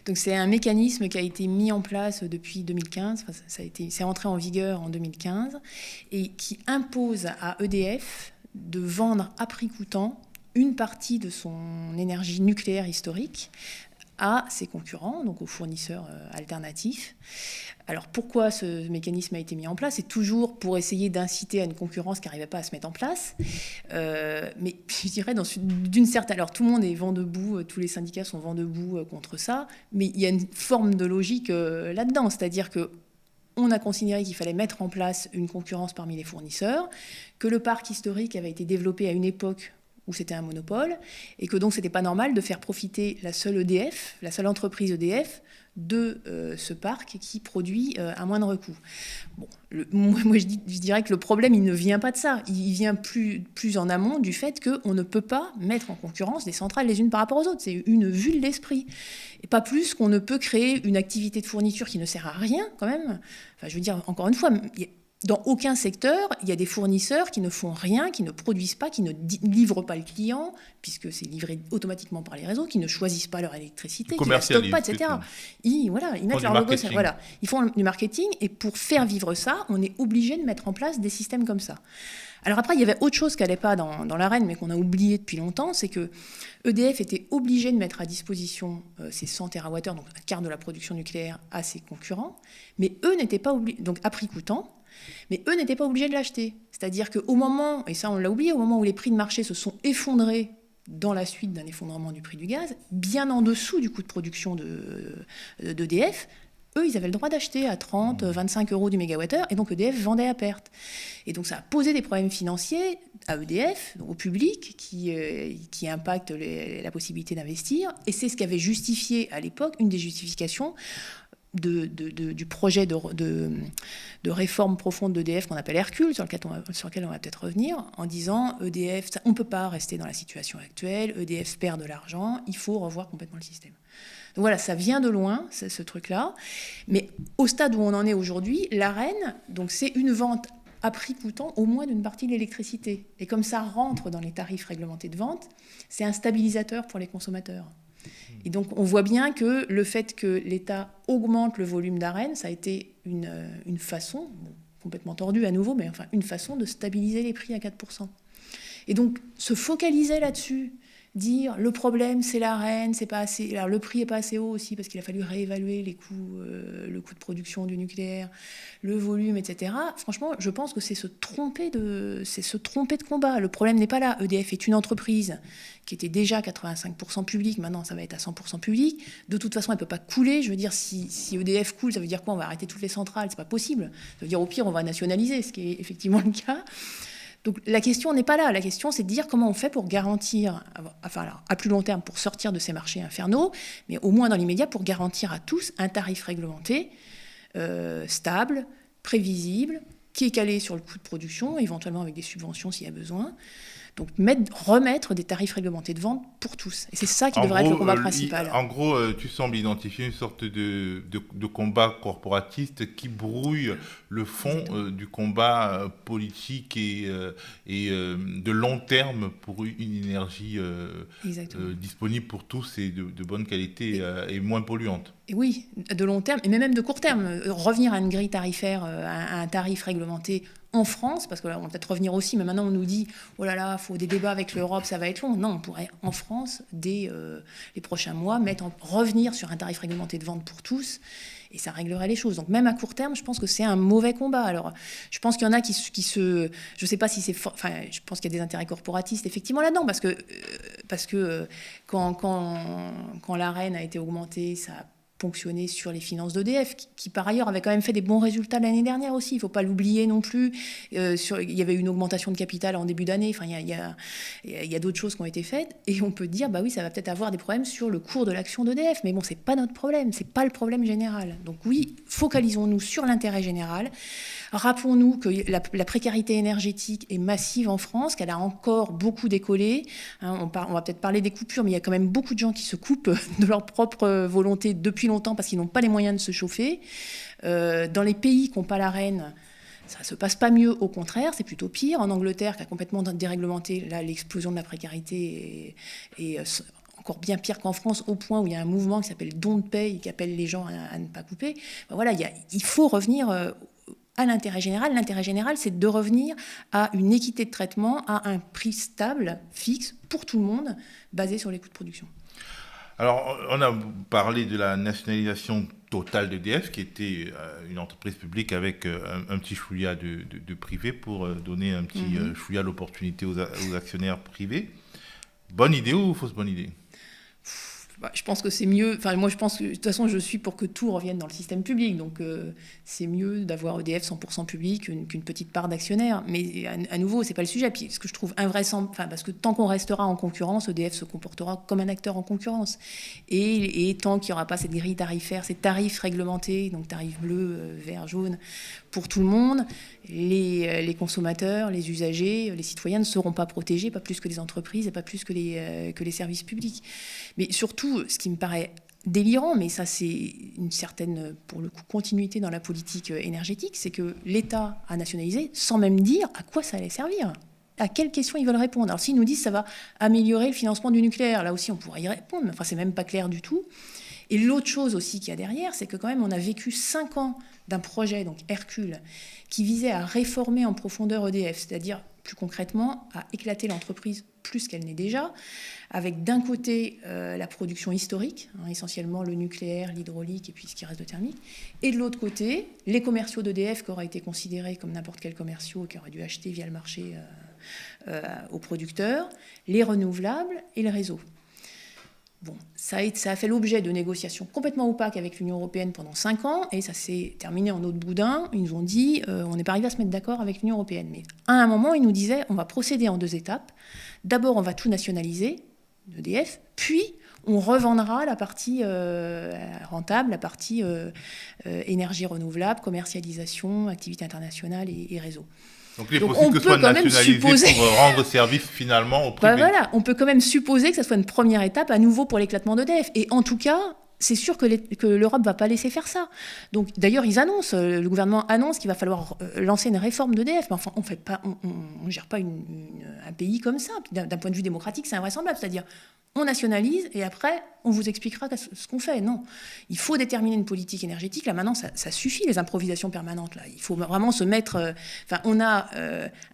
Speaker 2: Donc, c'est un mécanisme qui a été mis en place depuis 2015. Enfin, c'est entré en vigueur en 2015 et qui impose à EDF de vendre à prix coûtant une partie de son énergie nucléaire historique à ses concurrents, donc aux fournisseurs alternatifs. Alors pourquoi ce mécanisme a été mis en place ? C'est toujours pour essayer d'inciter à une concurrence qui n'arrivait pas à se mettre en place. Mais je dirais, d'une certaine... Alors tout le monde est vent debout, tous les syndicats sont vent debout contre ça, mais il y a une forme de logique là-dedans, c'est-à-dire qu'on a considéré qu'il fallait mettre en place une concurrence parmi les fournisseurs, que le parc historique avait été développé à une époque où c'était un monopole, et que donc c'était pas normal de faire profiter la seule EDF, la seule entreprise EDF, de ce parc qui produit à moindre coût. Bon, moi je dirais que le problème, il ne vient pas de ça. Il vient plus en amont du fait qu'on ne peut pas mettre en concurrence des centrales les unes par rapport aux autres. C'est une vue de l'esprit. Et pas plus qu'on ne peut créer une activité de fourniture qui ne sert à rien, quand même. Enfin, je veux dire, encore une fois... Dans aucun secteur, il y a des fournisseurs qui ne font rien, qui ne produisent pas, qui ne livrent pas le client, puisque c'est livré automatiquement par les réseaux, qui ne choisissent pas leur électricité, qui ne la stockent pas, etc. Ils mettent leur logo, ils font du marketing, et pour faire vivre ça, on est obligé de mettre en place des systèmes comme ça. Alors après, il y avait autre chose qui n'allait pas dans l'ARENH, mais qu'on a oublié depuis longtemps, c'est que EDF était obligé de mettre à disposition ces 100 TWh, donc un quart de la production nucléaire, à ses concurrents, mais eux n'étaient pas obligés, donc à prix coûtant, mais eux n'étaient pas obligés de l'acheter. C'est-à-dire qu'au moment, et ça on l'a oublié, au moment où les prix de marché se sont effondrés dans la suite d'un effondrement du prix du gaz, bien en dessous du coût de production d'EDF, eux, ils avaient le droit d'acheter à 30, 25 euros du mégawattheure, et donc EDF vendait à perte. Et donc ça a posé des problèmes financiers à EDF, au public, qui impactent la possibilité d'investir, et c'est ce qui avait justifié à l'époque, une des justifications, du projet de réforme profonde d'EDF qu'on appelle Hercule, sur lequel on va peut-être revenir, en disant EDF, on ne peut pas rester dans la situation actuelle, EDF perd de l'argent, il faut revoir complètement le système. Donc voilà, ça vient de loin, ce truc-là. Mais au stade où on en est aujourd'hui, l'Arenh, donc c'est une vente à prix coûtant au moins d'une partie de l'électricité. Et comme ça rentre dans les tarifs réglementés de vente, c'est un stabilisateur pour les consommateurs. Et donc on voit bien que le fait que l'État augmente le volume d'Arenh, ça a été une façon, complètement tordue à nouveau, mais enfin une façon de stabiliser les prix à 4%. Et donc se focaliser là-dessus, dire le problème c'est l'Arenh, c'est pas assez, alors le prix est pas assez haut aussi parce qu'il a fallu réévaluer les coûts, le coût de production du nucléaire, le volume, etc. Franchement, je pense que c'est se tromper de combat. Le problème n'est pas là. EDF est une entreprise qui était déjà 85% publique, maintenant ça va être à 100% public. De toute façon, elle peut pas couler. Je veux dire, si EDF coule, ça veut dire quoi? On va arrêter toutes les centrales, c'est pas possible. Ça veut dire au pire, on va nationaliser, ce qui est effectivement le cas. Donc la question n'est pas là, la question c'est de dire comment on fait pour garantir, enfin alors, à plus long terme pour sortir de ces marchés infernaux, mais au moins dans l'immédiat pour garantir à tous un tarif réglementé, stable, prévisible, qui est calé sur le coût de production, éventuellement avec des subventions s'il y a besoin. Donc remettre des tarifs réglementés de vente pour tous. Et c'est ça qui devrait être le combat principal.
Speaker 1: En gros, tu sembles identifier une sorte de combat corporatiste qui brouille le fond du combat politique et de long terme pour une énergie disponible pour tous et de bonne qualité et moins polluante.
Speaker 2: Et oui, de long terme, et même de court terme. Revenir à une grille tarifaire, à un tarif réglementé en France, parce que là, on va peut-être revenir aussi, mais maintenant on nous dit « Oh là là, il faut des débats avec l'Europe, ça va être long ». Non, on pourrait en France, dès les prochains mois, revenir sur un tarif réglementé de vente pour tous, et ça réglerait les choses. Donc même à court terme, je pense que c'est un mauvais combat. Alors, je pense qu'il y en a qui se... Je ne sais pas si c'est... Enfin, je pense qu'il y a des intérêts corporatistes, effectivement, là-dedans, parce que quand l'Arenh a été augmentée, ça a ponctionner sur les finances d'EDF, qui par ailleurs avait quand même fait des bons résultats l'année dernière aussi, il ne faut pas l'oublier non plus. Il y avait une augmentation de capital en début d'année, enfin, il y a d'autres choses qui ont été faites, et on peut dire, bah oui, ça va peut-être avoir des problèmes sur le cours de l'action d'EDF, mais bon, ce n'est pas notre problème, ce n'est pas le problème général. Donc oui, focalisons-nous sur l'intérêt général. Rappelons-nous que la précarité énergétique est massive en France, qu'elle a encore beaucoup décollé. On va peut-être parler des coupures, mais il y a quand même beaucoup de gens qui se coupent de leur propre volonté depuis longtemps parce qu'ils n'ont pas les moyens de se chauffer. Dans les pays qui n'ont pas l'Arenh, ça ne se passe pas mieux, au contraire, c'est plutôt pire. En Angleterre, qui a complètement déréglementé, là, l'explosion de la précarité est encore bien pire qu'en France, au point où il y a un mouvement qui s'appelle Don't Pay, qui appelle les gens à ne pas couper. Ben voilà, il faut revenir à l'intérêt général. L'intérêt général, c'est de revenir à une équité de traitement, à un prix stable, fixe, pour tout le monde, basé sur les coûts de production.
Speaker 1: Alors, on a parlé de la nationalisation totale d'EDF, qui était une entreprise publique avec un petit chouïa de privé pour donner un petit chouïa d'opportunité aux actionnaires privés. Bonne idée ou fausse bonne idée ?
Speaker 2: Je pense que c'est mieux. Enfin, moi, je pense que de toute façon, je suis pour que tout revienne dans le système public. Donc, c'est mieux d'avoir EDF 100% public qu'une petite part d'actionnaires. Mais à nouveau, c'est pas le sujet. Puis, ce que je trouve invraisemblable, parce que tant qu'on restera en concurrence, EDF se comportera comme un acteur en concurrence. Et tant qu'il n'y aura pas cette grille tarifaire, ces tarifs réglementés, donc tarifs bleus, verts, jaunes, pour tout le monde, les consommateurs, les usagers, les citoyens ne seront pas protégés, pas plus que les entreprises et pas plus que les services publics. Mais surtout, ce qui me paraît délirant, mais ça c'est une certaine, pour le coup, continuité dans la politique énergétique, c'est que l'État a nationalisé sans même dire à quoi ça allait servir. À quelles questions ils veulent répondre. Alors s'ils nous disent que ça va améliorer le financement du nucléaire, là aussi on pourrait y répondre, mais enfin c'est même pas clair du tout. Et l'autre chose aussi qu'il y a derrière, c'est que quand même on a vécu 5 ans d'un projet, donc Hercule, qui visait à réformer en profondeur EDF, c'est-à-dire plus concrètement à éclater l'entreprise plus qu'elle n'est déjà, avec d'un côté la production historique, essentiellement le nucléaire, l'hydraulique et puis ce qui reste de thermique, et de l'autre côté, les commerciaux d'EDF qui auraient été considérés comme n'importe quels commerciaux qui auraient dû acheter via le marché aux producteurs, les renouvelables et le réseau. Bon, ça a fait l'objet de négociations complètement opaques avec l'Union européenne pendant 5 ans, et ça s'est terminé en eau de boudin. Ils nous ont dit, on n'est pas arrivé à se mettre d'accord avec l'Union européenne. Mais à un moment, ils nous disaient, on va procéder en 2 étapes. D'abord, on va tout nationaliser, EDF, puis on revendra la partie rentable, la partie énergie renouvelable, commercialisation, activité internationale et réseau.
Speaker 1: Donc il est possible que ce soit nationalisé pour rendre service finalement au privé.
Speaker 2: Voilà, on peut quand même supposer que ça soit une première étape à nouveau pour l'éclatement d'EDF. Et en tout cas, c'est sûr que l'Europe ne va pas laisser faire ça. Donc, d'ailleurs, le gouvernement annonce qu'il va falloir lancer une réforme d'EDF. Mais enfin, on ne gère pas un pays comme ça. D'un point de vue démocratique, c'est invraisemblable. C'est-à-dire, on nationalise et après, on vous expliquera ce qu'on fait. Non, il faut déterminer une politique énergétique. Là, maintenant, ça suffit, les improvisations permanentes. Là. Il faut vraiment se mettre... on a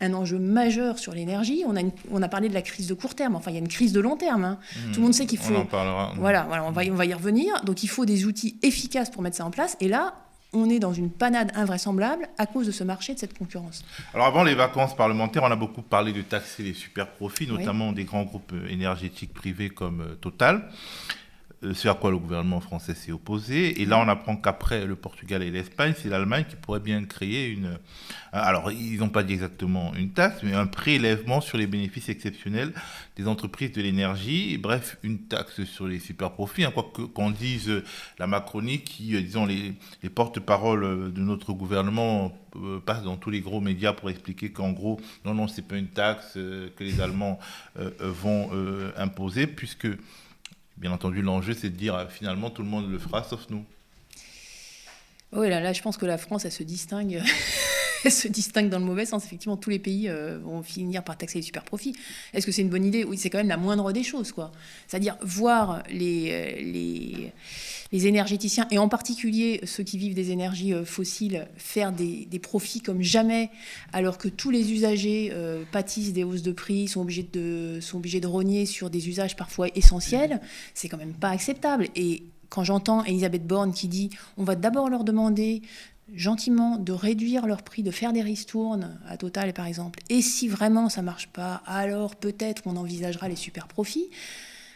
Speaker 2: un enjeu majeur sur l'énergie. On a parlé de la crise de court terme. Enfin, il y a une crise de long terme. Hein. Tout le monde sait qu'il faut...
Speaker 1: On en parlera.
Speaker 2: Voilà, on va y revenir. Donc, il faut des outils efficaces pour mettre ça en place. Et là... on est dans une panade invraisemblable à cause de ce marché, de cette concurrence.
Speaker 1: Alors avant les vacances parlementaires, on a beaucoup parlé de taxer les super profits, notamment des grands groupes énergétiques privés comme Total. Ce à quoi le gouvernement français s'est opposé. Et là, on apprend qu'après le Portugal et l'Espagne, c'est l'Allemagne qui pourrait bien créer une... Alors, ils n'ont pas dit exactement une taxe, mais un prélèvement sur les bénéfices exceptionnels des entreprises de l'énergie. Bref, une taxe sur les super-profits. Hein, quoi qu'on dise la Macronie, qui, disons, les porte-paroles de notre gouvernement passent dans tous les gros médias pour expliquer qu'en gros, non, c'est pas une taxe que les Allemands vont imposer, puisque... Bien entendu, l'enjeu, c'est de dire finalement tout le monde le fera, sauf nous.
Speaker 2: Oui, là, je pense que la France, elle se distingue. Elle se distingue dans le mauvais sens. Effectivement, tous les pays vont finir par taxer les super profits. Est-ce que c'est une bonne idée ? Oui, c'est quand même la moindre des choses, quoi. C'est-à-dire voir les énergéticiens, et en particulier ceux qui vivent des énergies fossiles, faire des profits comme jamais, alors que tous les usagers pâtissent des hausses de prix, sont obligés de rogner sur des usages parfois essentiels, c'est quand même pas acceptable. Et quand j'entends Elisabeth Borne qui dit « on va d'abord leur demander gentiment de réduire leur prix, de faire des ristournes à Total par exemple, et si vraiment ça marche pas, alors peut-être on envisagera les super profits ».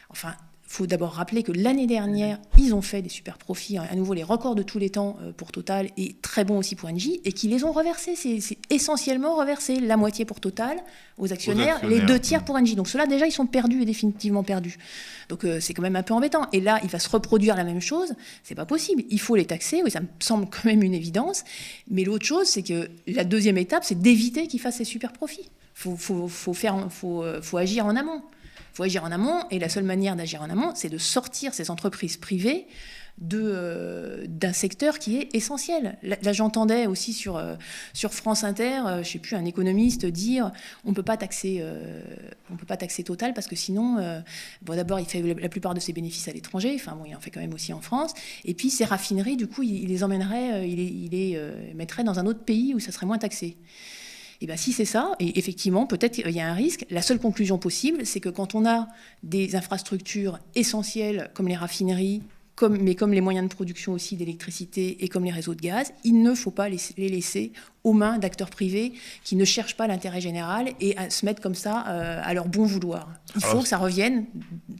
Speaker 2: Enfin, il faut d'abord rappeler que l'année dernière, ils ont fait des super profits, à nouveau les records de tous les temps pour Total, et très bons aussi pour Engie, et qu'ils les ont reversés. C'est essentiellement reversé, la moitié pour Total, aux actionnaires, les 2 tiers pour Engie. Donc ceux-là, déjà, ils sont perdus et définitivement perdus. Donc c'est quand même un peu embêtant. Et là, il va se reproduire la même chose. C'est pas possible. Il faut les taxer. Oui, ça me semble quand même une évidence. Mais l'autre chose, c'est que la deuxième étape, c'est d'éviter qu'ils fassent ces super profits. Faut agir en amont. Il faut agir en amont, et la seule manière d'agir en amont, c'est de sortir ces entreprises privées d'un secteur qui est essentiel. Là, j'entendais aussi sur France Inter, je ne sais plus, un économiste dire on ne peut pas taxer Total parce que sinon, d'abord, il fait la plupart de ses bénéfices à l'étranger, enfin bon, il en fait quand même aussi en France, et puis ces raffineries, du coup, il les emmènerait, il les mettrait dans un autre pays où ça serait moins taxé. Et bien, si c'est ça, et effectivement, peut-être qu'il y a un risque. La seule conclusion possible, c'est que quand on a des infrastructures essentielles comme les raffineries, comme les moyens de production aussi d'électricité et comme les réseaux de gaz, il ne faut pas les laisser aux mains d'acteurs privés qui ne cherchent pas l'intérêt général et à se mettre comme ça à leur bon vouloir. Il faut que ça revienne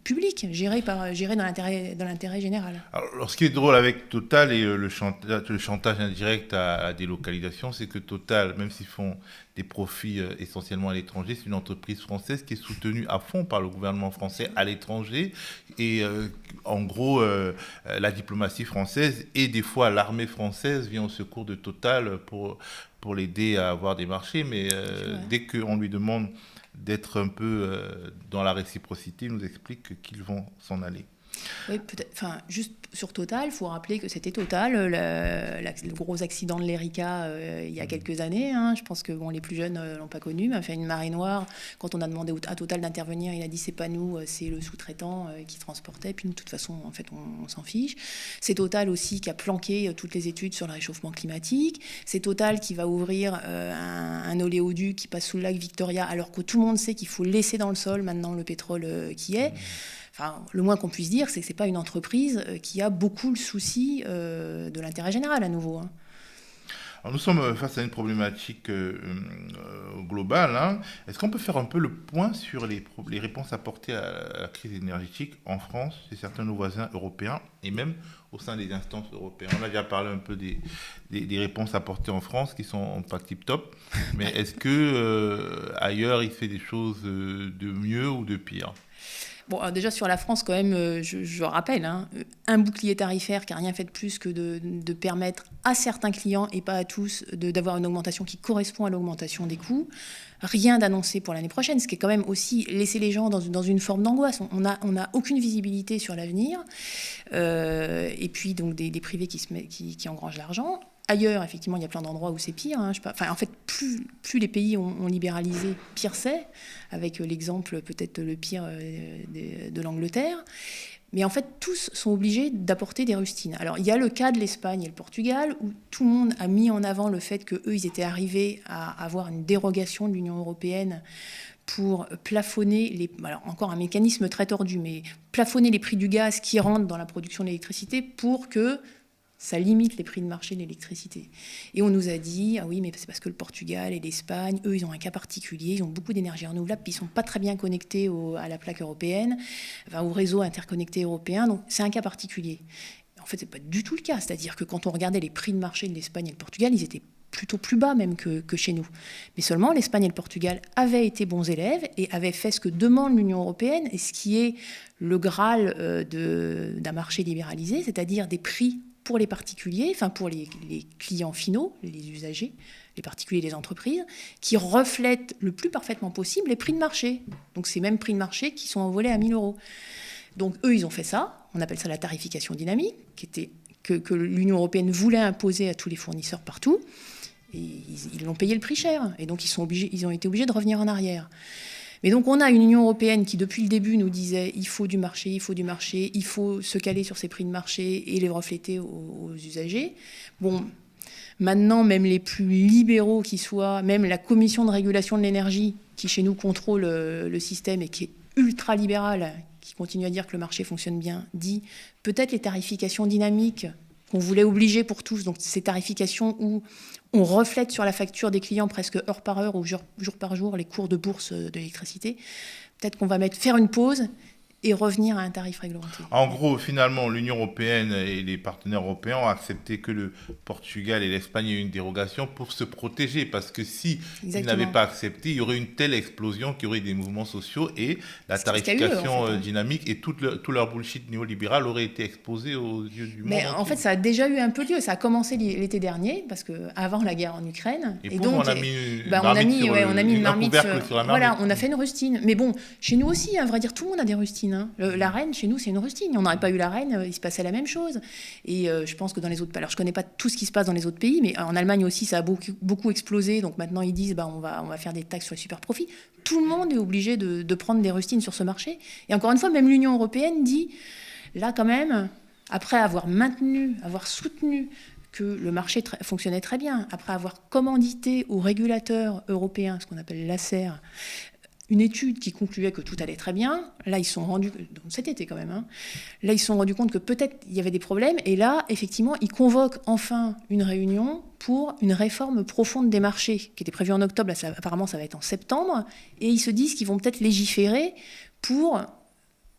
Speaker 2: public, géré dans l'intérêt général.
Speaker 1: Alors, ce qui est drôle avec Total et le chantage indirect à la délocalisation, c'est que Total, même s'ils font des profits essentiellement à l'étranger, c'est une entreprise française qui est soutenue à fond par le gouvernement français à l'étranger. Et en gros, la diplomatie française et des fois l'armée française vient au secours de Total pour l'aider à avoir des marchés. Mais dès qu'on lui demande d'être un peu dans la réciprocité, il nous explique qu'ils vont s'en aller.
Speaker 2: Oui, peut-être. Enfin, juste sur Total, il faut rappeler que c'était Total, le gros accident de l'Erika il y a quelques années. Hein. Je pense que les plus jeunes ne l'ont pas connu, mais enfin, une marée noire, quand on a demandé à Total d'intervenir, il a dit c'est pas nous, c'est le sous-traitant qui transportait. Puis nous, de toute façon, en fait, on s'en fiche. C'est Total aussi qui a planqué toutes les études sur le réchauffement climatique. C'est Total qui va ouvrir un oléoduc qui passe sous le lac Victoria, alors que tout le monde sait qu'il faut laisser dans le sol maintenant le pétrole qui est. Enfin, le moins qu'on puisse dire, c'est que ce n'est pas une entreprise qui a beaucoup le souci de l'intérêt général à nouveau. Hein.
Speaker 1: Alors nous sommes face à une problématique globale. Hein. Est-ce qu'on peut faire un peu le point sur les réponses apportées à la crise énergétique en France, chez certains de nos voisins européens et même au sein des instances européennes? On a déjà parlé un peu des réponses apportées en France qui sont pas tip-top, mais est-ce que ailleurs il fait des choses de mieux ou de pire?
Speaker 2: Bon, alors déjà sur la France, quand même, je rappelle, hein, un bouclier tarifaire qui n'a rien fait de plus que de permettre à certains clients, et pas à tous, d'avoir une augmentation qui correspond à l'augmentation des coûts. Rien d'annoncé pour l'année prochaine, ce qui est quand même aussi laisser les gens dans une forme d'angoisse. On n'a aucune visibilité sur l'avenir. Et puis, donc, des privés qui engrangent l'argent. Ailleurs, effectivement, il y a plein d'endroits où c'est pire. Hein. En fait, plus les pays ont libéralisé, pire c'est, avec l'exemple peut-être le pire de l'Angleterre. Mais en fait, tous sont obligés d'apporter des rustines. Alors, il y a le cas de l'Espagne et le Portugal, où tout le monde a mis en avant le fait qu'eux, ils étaient arrivés à avoir une dérogation de l'Union européenne pour plafonner, alors encore un mécanisme très tordu, mais plafonner les prix du gaz qui rentrent dans la production d'électricité pour que ça limite les prix de marché de l'électricité. Et on nous a dit, ah oui, mais c'est parce que le Portugal et l'Espagne, eux, ils ont un cas particulier, ils ont beaucoup d'énergie renouvelable, puis ils ne sont pas très bien connectés à la plaque européenne, au réseau interconnecté européen, donc c'est un cas particulier. En fait, ce n'est pas du tout le cas, c'est-à-dire que quand on regardait les prix de marché de l'Espagne et le Portugal, ils étaient plutôt plus bas même que chez nous. Mais seulement, l'Espagne et le Portugal avaient été bons élèves et avaient fait ce que demande l'Union européenne, et ce qui est le Graal d'un marché libéralisé, c'est-à-dire des prix pour les particuliers, enfin pour les clients finaux, les usagers, les particuliers et les entreprises, qui reflètent le plus parfaitement possible les prix de marché. Donc ces mêmes prix de marché qui sont envolés à 1 000 €. Donc eux, ils ont fait ça, on appelle ça la tarification dynamique, que l'Union européenne voulait imposer à tous les fournisseurs partout, et ils l'ont payé le prix cher, et donc ils ont été obligés de revenir en arrière. Mais donc on a une Union européenne qui, depuis le début, nous disait il faut du marché, il faut se caler sur ces prix de marché et les refléter aux usagers. Bon, maintenant, même les plus libéraux qui soient, même la Commission de régulation de l'énergie, qui chez nous contrôle le système et qui est ultra libérale, qui continue à dire que le marché fonctionne bien, dit peut-être les tarifications dynamiques qu'on voulait obliger pour tous, donc ces tarifications où on reflète sur la facture des clients presque heure par heure ou jour par jour les cours de bourse de l'électricité. Peut-être qu'on va faire une pause et revenir à un tarif réglementé.
Speaker 1: En gros, finalement, l'Union européenne et les partenaires européens ont accepté que le Portugal et l'Espagne aient une dérogation pour se protéger. Parce que si ils n'avaient pas accepté, il y aurait une telle explosion qu'il y aurait des mouvements sociaux et la tarification dynamique et tout leur bullshit néolibéral aurait été exposé aux yeux du monde.
Speaker 2: Mais en fait, ça a déjà eu un peu lieu. Ça a commencé l'été dernier, parce qu'avant la guerre en Ukraine.
Speaker 1: Et donc, on a mis une
Speaker 2: marmite
Speaker 1: sur la marmite.
Speaker 2: Voilà, on a fait une rustine. Mais bon, chez nous aussi, à vrai dire, tout le monde a des rustines. La reine, chez nous, c'est une rustine. On n'aurait pas eu la reine, il se passait la même chose. Et je pense que dans les autres pays, alors je ne connais pas tout ce qui se passe dans les autres pays, mais en Allemagne aussi, ça a beaucoup explosé. Donc maintenant, ils disent, on va faire des taxes sur les super profits. Tout le monde est obligé de prendre des rustines sur ce marché. Et encore une fois, même l'Union européenne dit, là quand même, après avoir soutenu que le marché fonctionnait très bien, après avoir commandité aux régulateurs européens, ce qu'on appelle l'ACER, une étude qui concluait que tout allait très bien. Là, ils se sont rendus, donc cet été quand même, là, ils se sont rendus compte que peut-être il y avait des problèmes. Et là, effectivement, ils convoquent enfin une réunion pour une réforme profonde des marchés, qui était prévue en octobre. Là, apparemment, ça va être en septembre. Et ils se disent qu'ils vont peut-être légiférer pour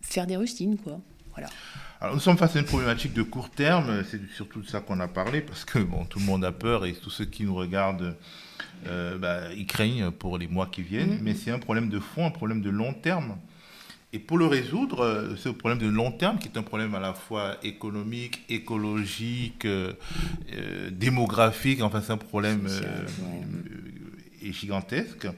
Speaker 2: faire des rustines, quoi. Voilà.
Speaker 1: Alors, nous sommes face à une problématique de court terme. C'est surtout de ça qu'on a parlé, parce que tout le monde a peur et tous ceux qui nous regardent ils craignent pour les mois qui viennent, mais c'est un problème de fond, un problème de long terme. Et pour le résoudre, ce problème de long terme, qui est un problème à la fois économique, écologique, démographique, enfin c'est un problème gigantesque,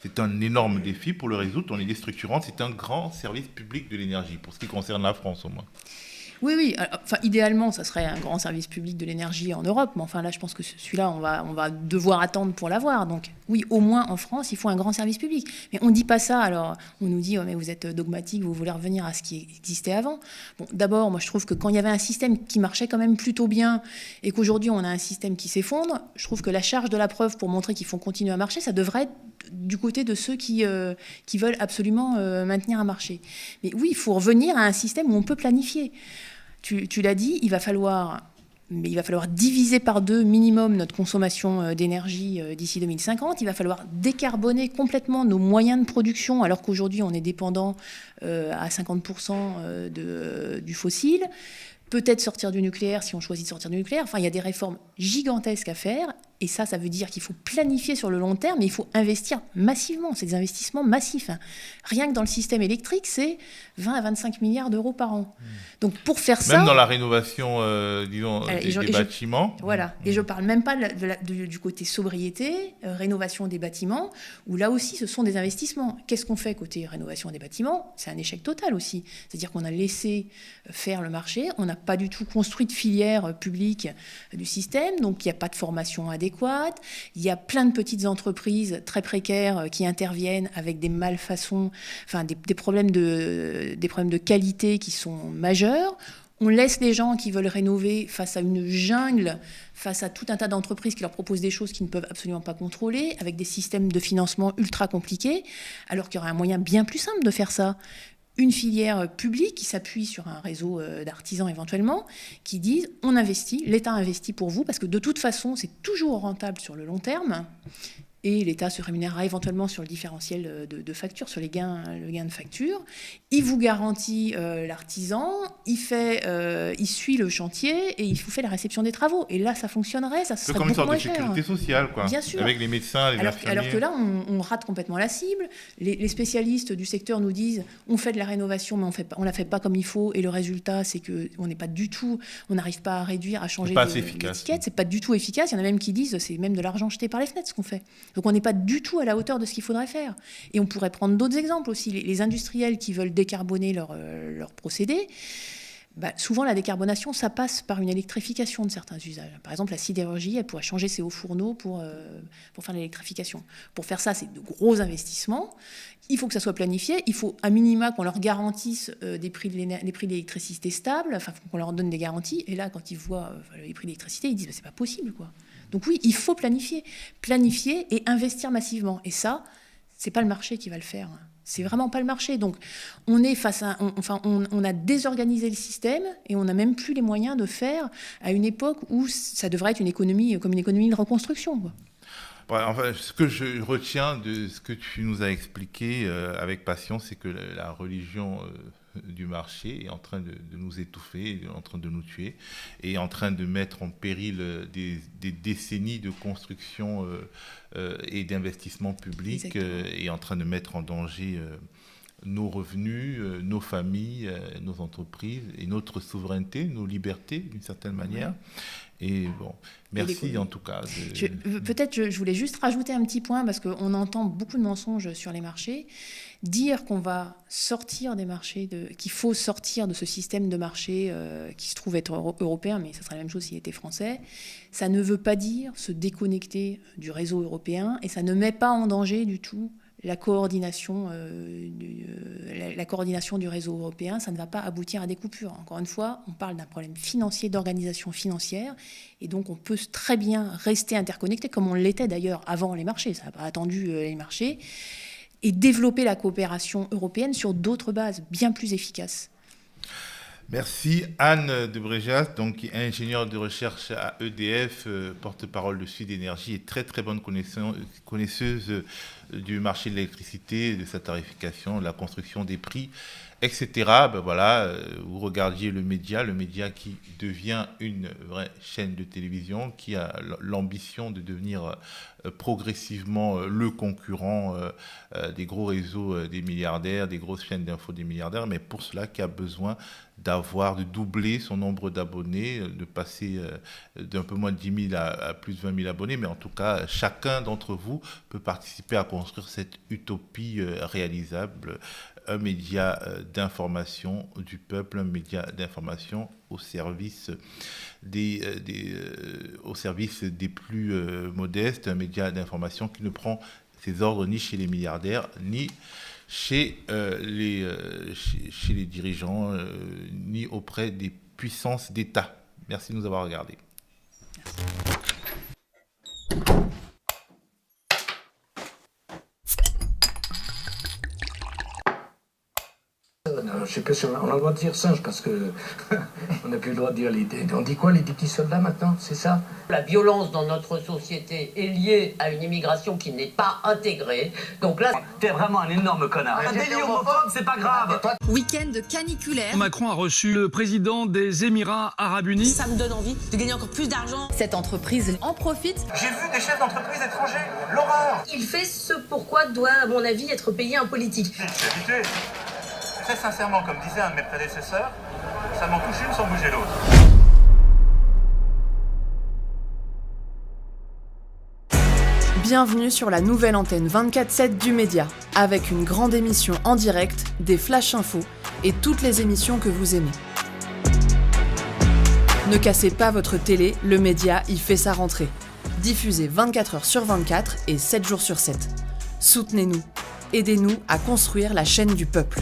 Speaker 1: c'est un énorme défi. Pour le résoudre, on est déstructurante, c'est un grand service public de l'énergie, pour ce qui concerne la France au moins.
Speaker 2: Oui. Enfin, idéalement, ça serait un grand service public de l'énergie en Europe. Mais enfin, là, je pense que celui-là, on va devoir attendre pour l'avoir. Donc, oui, au moins en France, il faut un grand service public. Mais on ne dit pas ça. Alors, on nous dit, mais vous êtes dogmatique, vous voulez revenir à ce qui existait avant. Bon, d'abord, moi, je trouve que quand il y avait un système qui marchait quand même plutôt bien et qu'aujourd'hui, on a un système qui s'effondre, je trouve que la charge de la preuve pour montrer qu'il faut continuer à marcher, ça devrait être du côté de ceux qui veulent absolument maintenir un marché. Mais oui, il faut revenir à un système où on peut planifier. Tu l'as dit, il va falloir diviser par 2 minimum notre consommation d'énergie d'ici 2050. Il va falloir décarboner complètement nos moyens de production, alors qu'aujourd'hui, on est dépendant à 50% du fossile. Peut-être sortir du nucléaire si on choisit de sortir du nucléaire. Enfin, il y a des réformes gigantesques à faire. Et ça veut dire qu'il faut planifier sur le long terme, mais il faut investir massivement. C'est des investissements massifs. Rien que dans le système électrique, c'est 20 à 25 milliards d'euros par an. Donc pour faire ça...
Speaker 1: Même dans la rénovation, des bâtiments.
Speaker 2: Voilà. Et je ne parle même pas du côté sobriété, rénovation des bâtiments, où là aussi, ce sont des investissements. Qu'est-ce qu'on fait côté rénovation des bâtiments? C'est un échec total aussi. C'est-à-dire qu'on a laissé faire le marché, on n'a pas du tout construit de filière publique du système, donc il n'y a pas de formation adéquate. Il y a plein de petites entreprises très précaires qui interviennent avec des malfaçons, enfin des problèmes de qualité qui sont majeurs. On laisse les gens qui veulent rénover face à une jungle, face à tout un tas d'entreprises qui leur proposent des choses qu'ils ne peuvent absolument pas contrôler, avec des systèmes de financement ultra compliqués, alors qu'il y aurait un moyen bien plus simple de faire ça. Une filière publique qui s'appuie sur un réseau d'artisans éventuellement, qui disent on investit, l'État investit pour vous, parce que de toute façon, c'est toujours rentable sur le long terme, et l'État se rémunérera éventuellement sur le différentiel de facture, sur le gain de facture. Il vous garantit l'artisan, il suit le chantier et il vous fait la réception des travaux. Et là, ça fonctionnerait, ça serait beaucoup moins cher.
Speaker 1: Comme une sorte de sécurité sociale, quoi.
Speaker 2: Bien sûr.
Speaker 1: Avec les médecins, les infirmiers.
Speaker 2: Alors que là, on rate complètement la cible. Les spécialistes du secteur nous disent on fait de la rénovation, mais on ne la fait pas comme il faut. Et le résultat, c'est qu'on n'est pas du tout, on n'arrive pas à réduire, à changer l'étiquette. C'est pas du tout efficace. Il y en a même qui disent c'est même de l'argent jeté par les fenêtres ce qu'on fait. Donc on n'est pas du tout à la hauteur de ce qu'il faudrait faire. Et on pourrait prendre d'autres exemples aussi. Les industriels qui veulent décarboner leur procédé, souvent la décarbonation, ça passe par une électrification de certains usages. Par exemple, la sidérurgie, elle pourrait changer ses hauts fourneaux pour faire l'électrification. Pour faire ça, c'est de gros investissements. Il faut que ça soit planifié. Il faut à minima qu'on leur garantisse des prix de l'électricité stables, enfin qu'on leur donne des garanties. Et là, quand ils voient les prix de l'électricité, ils disent c'est pas possible, quoi. Donc oui, il faut planifier et investir massivement. Et ça, c'est pas le marché qui va le faire. C'est vraiment pas le marché. Donc on est face à, on a désorganisé le système et on n'a même plus les moyens de faire à une époque où ça devrait être une économie comme une économie de reconstruction, quoi.
Speaker 1: Enfin, ce que je retiens de ce que tu nous as expliqué avec passion, c'est que la religion du marché est en train de nous étouffer, est en train de nous tuer, est en train de mettre en péril des décennies de construction et d'investissement public, est en train de mettre en danger nos revenus, nos familles, nos entreprises et notre souveraineté, nos libertés d'une certaine manière. Et bon, merci en tout cas.
Speaker 2: Je voulais juste rajouter un petit point parce qu'on entend beaucoup de mensonges sur les marchés. Dire qu'on va sortir des marchés, qu'il faut sortir de ce système de marché qui se trouve être européen, mais ça serait la même chose s'il était français, ça ne veut pas dire se déconnecter du réseau européen et ça ne met pas en danger du tout la coordination du réseau européen. Ça ne va pas aboutir à des coupures. Encore une fois, on parle d'un problème financier, d'organisation financière, et donc on peut très bien rester interconnecté, comme on l'était d'ailleurs avant les marchés, ça n'a pas attendu les marchés, et développer la coopération européenne sur d'autres bases bien plus efficaces.
Speaker 1: Merci Anne de Bréjas, donc qui est ingénieure de recherche à EDF, porte-parole de Sud Énergie et très très bonne connaisseuse du marché de l'électricité, de sa tarification, de la construction des prix, etc. Vous regardiez le média qui devient une vraie chaîne de télévision, qui a l'ambition de devenir progressivement le concurrent des gros réseaux des milliardaires, des grosses chaînes d'infos des milliardaires, mais pour cela qui a besoin de doubler son nombre d'abonnés, de passer d'un peu moins de 10 000 à plus de 20 000 abonnés, mais en tout cas, chacun d'entre vous peut participer à construire cette utopie réalisable, un média d'information du peuple, un média d'information au service des plus modestes, un média d'information qui ne prend ses ordres ni chez les milliardaires, ni chez les dirigeants, ni auprès des puissances d'État. Merci de nous avoir regardés.
Speaker 3: Je ne sais pas si on a le droit de dire singe parce que On n'a plus le droit de dire l'idée. On dit quoi, les petits soldats maintenant, c'est ça?
Speaker 4: La violence dans notre société est liée à une immigration qui n'est pas intégrée. Donc là,
Speaker 5: t'es vraiment un énorme connard. Un délit homophobe, c'est pas grave.
Speaker 6: Week-end caniculaire.
Speaker 7: Macron a reçu le président des Émirats Arabes Unis.
Speaker 6: Ça me donne envie de gagner encore plus d'argent. Cette entreprise en profite.
Speaker 5: J'ai vu des chefs d'entreprise étrangers. L'horreur.
Speaker 8: Il fait ce pourquoi doit, à mon avis, être payé un politique.
Speaker 5: Je suis habitué. Très sincèrement, comme disait un de mes prédécesseurs, ça m'en touche une sans bouger l'autre.
Speaker 9: Bienvenue sur la nouvelle antenne 24/7 du Média, avec une grande émission en direct, des flash infos et toutes les émissions que vous aimez. Ne cassez pas votre télé, le Média y fait sa rentrée. Diffusé 24 heures sur 24 et 7 jours sur 7. Soutenez-nous. Aidez-nous à construire la chaîne du peuple.